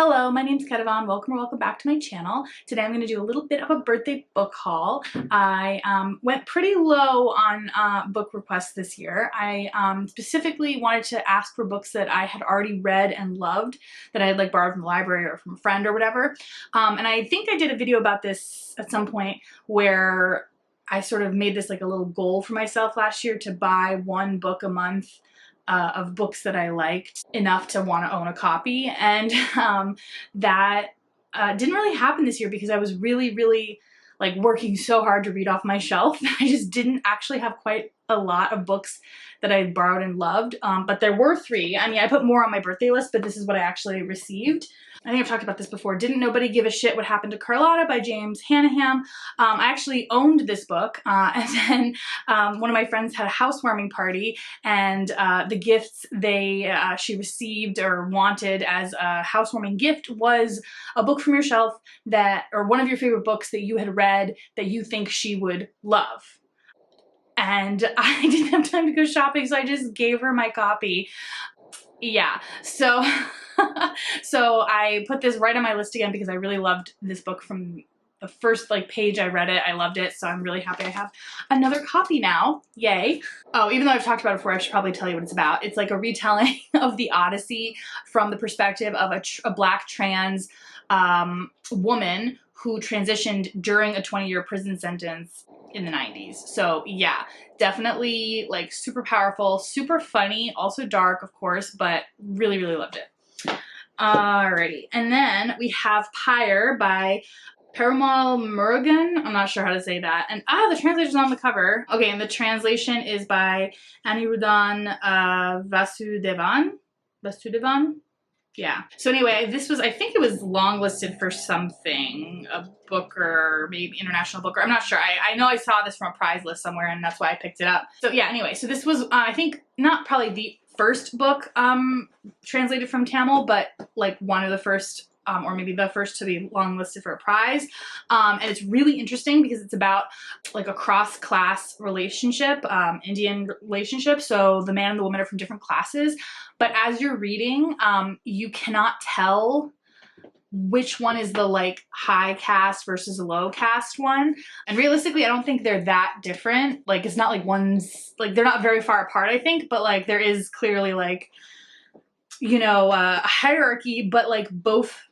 Hello, my name's Ketevan. Welcome back to my channel. Today I'm going to do a little bit of a birthday book haul. I went pretty low on book requests this year. I specifically wanted to ask for books that I had already read and loved, that I had like borrowed from the library or from a friend or whatever. And I think I did a video about this at some point where I sort of made this like a little goal for myself last year to buy one book a month of books that I liked enough to want to own a copy, and that didn't really happen this year because I was really like working so hard to read off my shelf. I just didn't actually have quite a lot of books that I borrowed and loved, but there were three. I mean, I put more on my birthday list, but this is what I actually received. I think I've talked about this before. Didn't Nobody Give a Shit What Happened to Carlotta by James Hannaham. I actually owned this book, and then one of my friends had a housewarming party, and the gifts she received or wanted as a housewarming gift was a book from your shelf or one of your favorite books that you had read that you think she would love. And I didn't have time to go shopping, so I just gave her my copy. Yeah, so so I put this right on my list again because I really loved this book from the first page I read it. I loved it, so I'm really happy I have another copy now. Yay. Oh, even though I've talked about it before, I should probably tell you what it's about. It's like a retelling of the Odyssey from the perspective of a black trans woman who transitioned during a 20-year prison sentence in the 90s. So yeah, definitely like super powerful, super funny, also dark of course, but really loved it. Alrighty, and then we have Pyre by Perumal Murugan. I'm not sure how to say that. And the translation's on the cover. Okay, and the translation is by Anirudhan Vasudevan. Yeah. So anyway, this was, I think it was longlisted for something, a book or maybe international book, or I'm not sure. I know I saw this from a prize list somewhere and that's why I picked it up. So yeah, anyway, so this was, I think not probably the first book translated from Tamil, but like one of the first, or maybe the first to be longlisted for a prize. And it's really interesting because it's about like a cross-class relationship, Indian relationship. So the man and the woman are from different classes, but as you're reading, you cannot tell which one is the like high caste versus the low caste one. And realistically, I don't think they're that different. Like it's not like one's, like they're not very far apart, I think, but like there is clearly like, you know, a hierarchy, but like both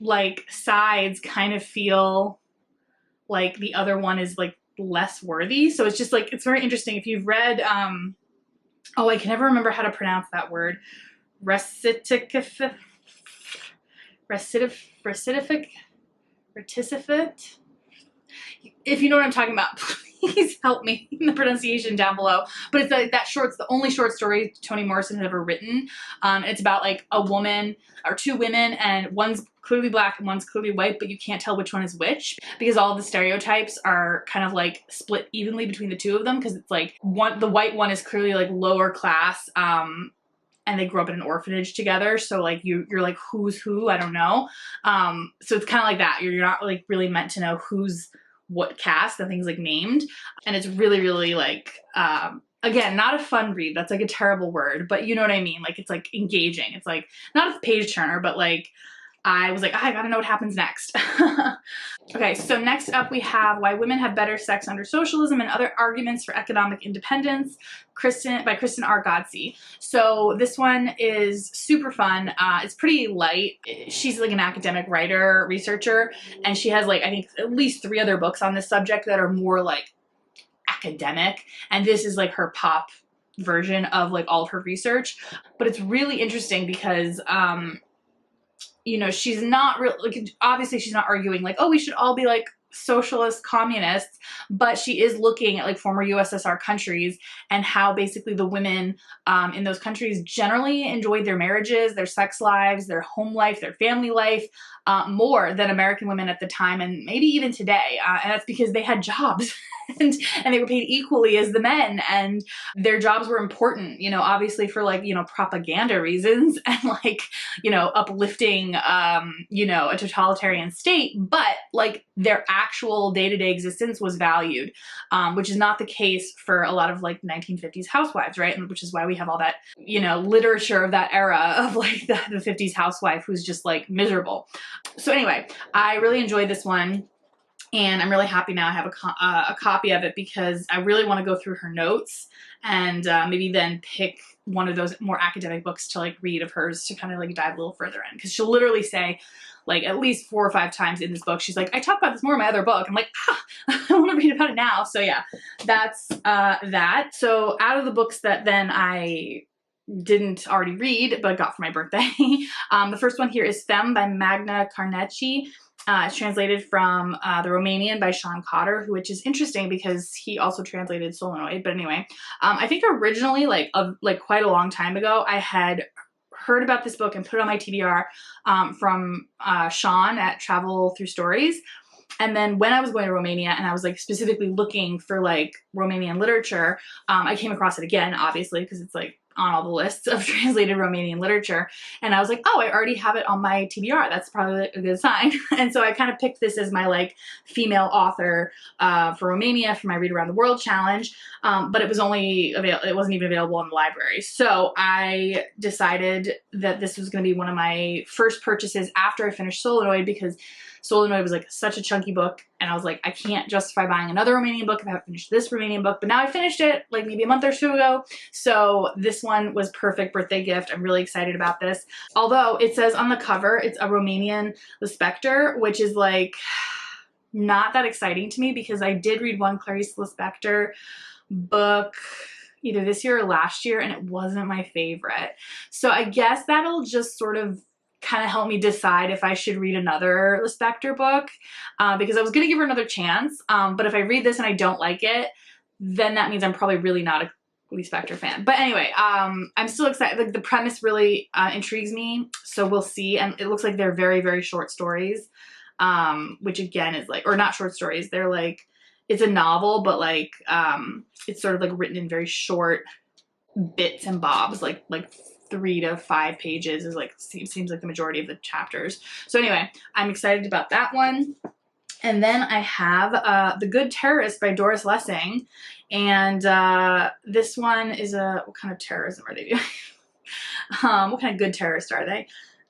like sides kind of feel like the other one is like less worthy. So it's just like, it's very interesting. If you've read, oh, I can never remember how to pronounce that word. Reticifit. If you know what I'm talking about, please help me in the pronunciation down below. But it's like it's the only short story Toni Morrison had ever written. It's about like a woman or two women, and one's clearly black and one's clearly white, but you can't tell which one is which because all the stereotypes are kind of like split evenly between the two of them, because it's like the white one is clearly like lower class, and they grew up in an orphanage together, so like you're like who's who, I don't know. So it's kind of like that. You're not like really meant to know who's what caste, nothing's like named. And it's really like again, not a fun read, that's like a terrible word, but you know what I mean, like it's like engaging. It's like not a page turner, but like I was like, I gotta know what happens next. Okay, so next up we have Why Women Have Better Sex Under Socialism and Other Arguments for Economic Independence by Kristen R. Godsey. So this one is super fun. It's pretty light. She's like an academic writer, researcher, and she has like, I think at least 3 other books on this subject that are more like academic. And this is like her pop version of like all of her research. But it's really interesting because, you know, she's not like, obviously she's not arguing like, oh, we should all be like socialist communists, but she is looking at like former USSR countries and how basically the women in those countries generally enjoyed their marriages, their sex lives, their home life, their family life more than American women at the time, and maybe even today. And that's because they had jobs and they were paid equally as the men, and their jobs were important, you know, obviously for like, you know, propaganda reasons and like, you know, uplifting, you know, a totalitarian state, but like their actual day-to-day existence was valued, which is not the case for a lot of like 1950s housewives, right? And which is why we have all that, you know, literature of that era of like the 50s housewife who's just like miserable. So anyway, I really enjoyed this one. And I'm really happy now I have a copy of it because I really want to go through her notes and maybe then pick one of those more academic books to like read of hers to kind of like dive a little further in. Because she'll literally say like at least 4 or 5 times in this book, she's like, I talk about this more in my other book. I'm like, I want to read about it now. So yeah, that's that. So out of the books that then I didn't already read but got for my birthday, the first one here is Femme by Magna Carnecci. It's translated from the Romanian by Sean Cotter, which is interesting because he also translated Solenoid. But anyway, I think originally, like quite a long time ago, I had heard about this book and put it on my TBR from Sean at Travel Through Stories. And then when I was going to Romania and I was like specifically looking for like Romanian literature, I came across it again, obviously, because it's like on all the lists of translated Romanian literature. And I was like, oh, I already have it on my TBR. That's probably a good sign. And so I kind of picked this as my like female author for Romania for my Read Around the World challenge. But it was only available, it wasn't even available in the library. So I decided that this was going to be one of my first purchases after I finished Solenoid, because Solenoid was like such a chunky book, and I was like, I can't justify buying another Romanian book if I haven't finished this Romanian book. But now I finished it like maybe a month or 2 ago, so this one was perfect birthday gift. I'm really excited about this. Although it says on the cover it's a Romanian Lispector, which is like not that exciting to me because I did read one Clarice Lispector book either this year or last year, and it wasn't my favorite. So I guess that'll just sort of kind of help me decide if I should read another Lispector book, because I was going to give her another chance. But if I read this and I don't like it, then that means I'm probably really not a Lispector fan. But anyway, I'm still excited. Like the premise really intrigues me, so we'll see. And it looks like they're very, very short stories, which again is like, or not short stories. They're like, it's a novel, but like it's sort of like written in very short bits and bobs, like 3 to 5 pages is like seems like the majority of the chapters. So anyway, I'm excited about that one. And then I have The Good Terrorist by Doris Lessing, and this one is what kind of terrorism are they doing? What kind of good terrorist are they?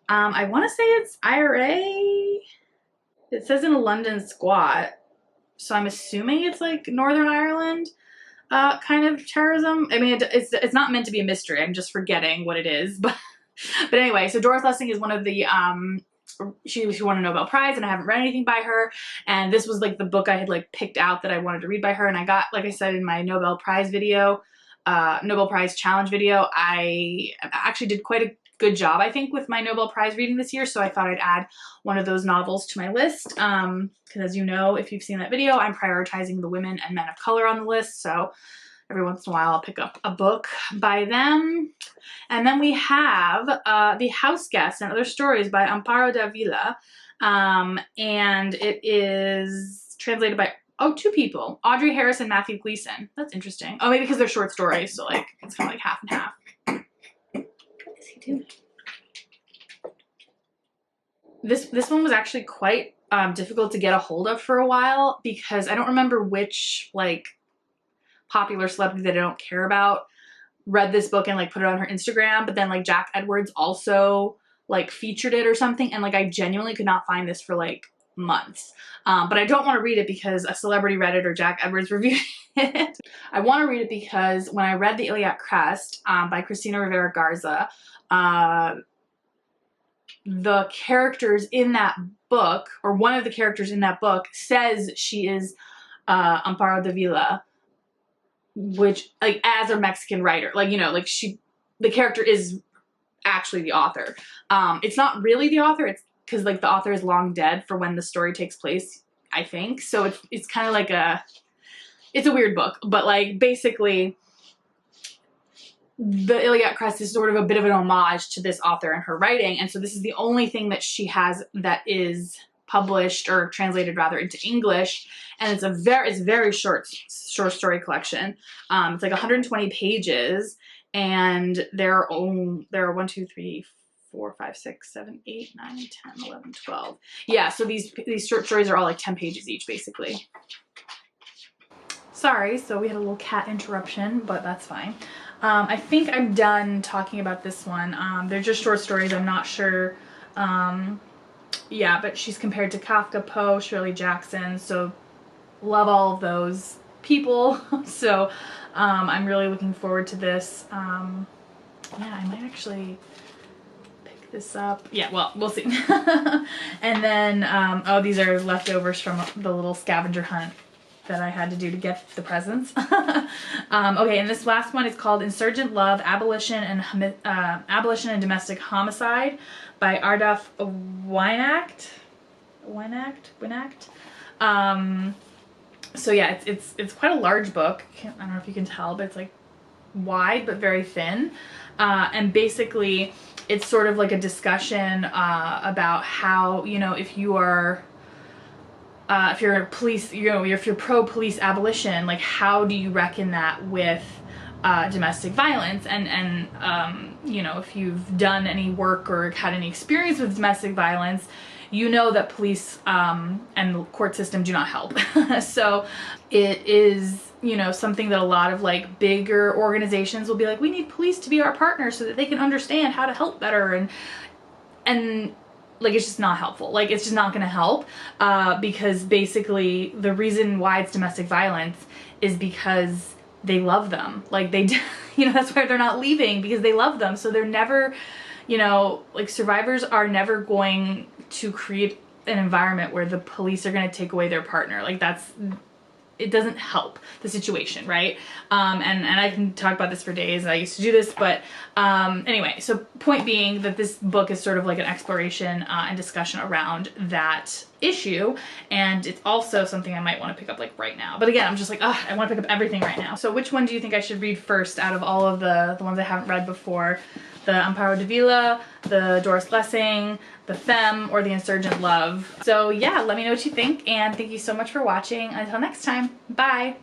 I want to say it's IRA. It says in a London squat, so I'm assuming it's like Northern Ireland kind of terrorism. I mean, it's not meant to be a mystery. I'm just forgetting what it is. But anyway, so Doris Lessing is one of the, she won a Nobel Prize, and I haven't read anything by her. And this was like the book I had like picked out that I wanted to read by her. And I got, like I said in my Nobel Prize video, Nobel Prize challenge video, I actually did quite a good job, I think, with my Nobel Prize reading this year. So I thought I'd add one of those novels to my list. Because as you know, if you've seen that video, I'm prioritizing the women and men of color on the list. So every once in a while I'll pick up a book by them. And then we have The Houseguest and Other Stories by Amparo Davila. And it is translated by 2 people, Audrey Harris and Matthew Gleason. That's interesting. Oh, maybe because they're short stories, so like it's kind of like half and half. What is he doing? This one was actually quite difficult to get a hold of for a while, because I don't remember which like popular celebrity that I don't care about read this book and like put it on her Instagram, but then like Jack Edwards also like featured it or something, and like I genuinely could not find this for like months. But I don't want to read it because a celebrity read it or Jack Edwards reviewed it. I want to read it because when I read The Iliac Crest by Cristina Rivera Garza, the characters in that book, or one of the characters in that book, says she is Amparo Davila, which like as a Mexican writer, like, you know, like the character is actually the author. It's not really the author, it's because like the author is long dead for when the story takes place, I think. So it's kind of like it's a weird book, but like basically the Iliac Crest is sort of a bit of an homage to this author and her writing, and so this is the only thing that she has that is published or translated rather into English, and it's very short story collection. It's like 120 pages, and there are 1, 2, 3, 4, 5, 6, 7, 8, 9, 10, 11, 12. Yeah, so these short stories are all like 10 pages each, basically. Sorry, so we had a little cat interruption, but that's fine. I think I'm done talking about this one. They're just short stories. I'm not sure. Yeah, but she's compared to Kafka, Poe, Shirley Jackson, so love all of those people. So I'm really looking forward to this. Yeah, I might actually pick this up. Yeah, well, we'll see. And then, oh, these are leftovers from the little scavenger hunt that I had to do to get the presents. Okay, and this last one is called Insurgent Love, Abolition and Domestic Homicide by Ardaf Wynacht. So yeah, it's quite a large book. I don't know if you can tell, but it's like wide but very thin. And basically it's sort of like a discussion about how, you know, if you are if you're a police, you know, if you're pro-police abolition, like how do you reckon that with domestic violence? And you know, if you've done any work or had any experience with domestic violence, you know that police and the court system do not help. So it is, you know, something that a lot of like bigger organizations will be like, we need police to be our partners so that they can understand how to help better, and like it's just not helpful. Like it's just not gonna help because basically the reason why it's domestic violence is because they love them. Like they, you know, that's why they're not leaving, because they love them. So they're never, you know, like survivors are never going to create an environment where the police are going to take away their partner. Like it doesn't help the situation, right? And I can talk about this for days. I used to do this, but anyway, so point being that this book is sort of like an exploration and discussion around that issue, and it's also something I might want to pick up like right now. But again, I'm just like, I want to pick up everything right now. So which one do you think I should read first out of all of the ones I haven't read before? The Amparo Davila, the Doris Lessing, the Femme, or the Insurgent Love? So yeah, let me know what you think, and thank you so much for watching. Until next time, bye!